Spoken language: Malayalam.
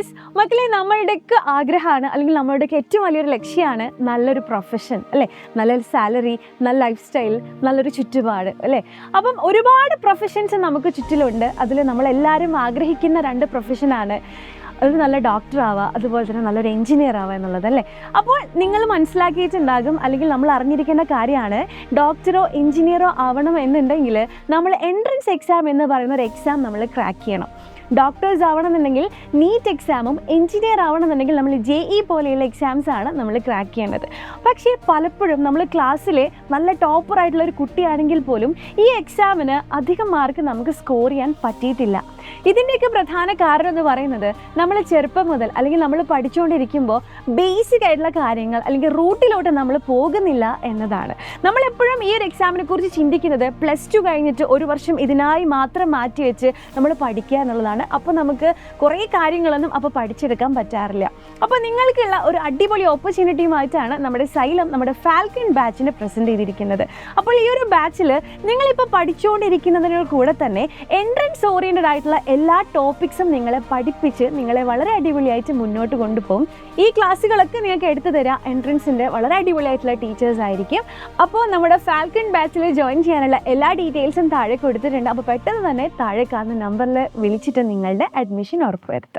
യെസ് മക്കളെ, നമ്മളുടെയൊക്കെ ആഗ്രഹമാണ് അല്ലെങ്കിൽ നമ്മളുടെയൊക്കെ ഏറ്റവും വലിയൊരു ലക്ഷ്യമാണ് നല്ലൊരു പ്രൊഫഷൻ അല്ലേ, നല്ലൊരു സാലറി, നല്ല ലൈഫ് സ്റ്റൈൽ, നല്ലൊരു ചുറ്റുപാട് അല്ലേ. അപ്പം ഒരുപാട് പ്രൊഫഷൻസ് നമുക്ക് ചുറ്റിലുണ്ട്. അതിൽ നമ്മളെല്ലാവരും ആഗ്രഹിക്കുന്ന 2 പ്രൊഫഷനാണ് ഒരു നല്ല ഡോക്ടർ ആവുക, അതുപോലെ തന്നെ നല്ലൊരു എഞ്ചിനീയർ ആവുക എന്നുള്ളത് അല്ലേ. അപ്പോൾ നിങ്ങൾ മനസ്സിലാക്കിയിട്ടുണ്ടാകും അല്ലെങ്കിൽ നമ്മൾ അറിഞ്ഞിരിക്കേണ്ട കാര്യമാണ്, ഡോക്ടറോ എഞ്ചിനീയറോ ആവണം എന്നുണ്ടെങ്കിൽ നമ്മൾ എൻട്രൻസ് എക്സാം എന്ന് പറയുന്ന ഒരു എക്സാം നമ്മൾ ക്രാക്ക് ചെയ്യണം. ഡോക്ടേഴ്സ് ആവണമെന്നുണ്ടെങ്കിൽ നീറ്റ് എക്സാമും, എഞ്ചിനീയർ ആവണമെന്നുണ്ടെങ്കിൽ നമ്മൾ JEE പോലെയുള്ള എക്സാംസാണ് നമ്മൾ ക്രാക്ക് ചെയ്യേണ്ടത്. പക്ഷേ പലപ്പോഴും നമ്മൾ ക്ലാസ്സിലെ നല്ല ടോപ്പറായിട്ടുള്ള ഒരു കുട്ടിയാണെങ്കിൽ പോലും ഈ എക്സാമിന് അധികം മാർക്ക് നമുക്ക് സ്കോർ ചെയ്യാൻ പറ്റിയിട്ടില്ല. ഇതിൻ്റെയൊക്കെ പ്രധാന കാരണം എന്ന് പറയുന്നത് നമ്മൾ ചെറുപ്പം മുതൽ അല്ലെങ്കിൽ നമ്മൾ പഠിച്ചുകൊണ്ടിരിക്കുമ്പോൾ ബേസിക് ആയിട്ടുള്ള കാര്യങ്ങൾ അല്ലെങ്കിൽ റൂട്ടിലോട്ട് നമ്മൾ പോകുന്നില്ല എന്നതാണ്. നമ്മളെപ്പോഴും ഈ ഒരു എക്സാമിനെ കുറിച്ച് ചിന്തിക്കുന്നത് +2 കഴിഞ്ഞിട്ട് 1 വർഷം ഇതിനായി മാത്രം മാറ്റി വെച്ച് നമ്മൾ പഠിക്കുക എന്നുള്ളതാണ്. അപ്പോൾ നമുക്ക് കുറേ കാര്യങ്ങളൊന്നും അപ്പോൾ പഠിച്ചെടുക്കാൻ പറ്റാറില്ല. അപ്പോൾ നിങ്ങൾക്കുള്ള ഒരു അടിപൊളി ഓപ്പർച്യൂണിറ്റിയുമായിട്ടാണ് നമ്മുടെ സൈലം നമ്മുടെ ഫാൽക്കൺ ബാച്ചിനെ പ്രസൻറ്റ് ചെയ്തിരിക്കുന്നത്. അപ്പോൾ ഈ ഒരു ബാച്ചിൽ നിങ്ങളിപ്പോൾ പഠിച്ചുകൊണ്ടിരിക്കുന്നതിനോട് കൂടെ തന്നെ എൻട്രൻസ് ഓറിയൻറ്റഡ് ആയിട്ടുള്ള എല്ലാ ടോപ്പിക്സും നിങ്ങളെ പഠിപ്പിച്ച് നിങ്ങളെ വളരെ അടിപൊളിയായിട്ട് മുന്നോട്ട് കൊണ്ടുപോകും. ഈ ക്ലാസ്സുകളൊക്കെ നിങ്ങൾക്ക് എടുത്തു തരാം എൻട്രൻസിൻ്റെ വളരെ അടിപൊളിയായിട്ടുള്ള ടീച്ചേഴ്സ് ആയിരിക്കും. അപ്പോൾ നമ്മുടെ ഫാൽക്കൺ ബാച്ചിൽ ജോയിൻ ചെയ്യാനുള്ള എല്ലാ ഡീറ്റെയിൽസും താഴെ കൊടുത്തിട്ടുണ്ട്. അപ്പോൾ പെട്ടെന്ന് തന്നെ താഴെ കാണുന്ന നമ്പറിൽ വിളിച്ചിട്ട് നിങ്ങളുടെ അഡ്മിഷൻ ഉറപ്പുവരുത്തും.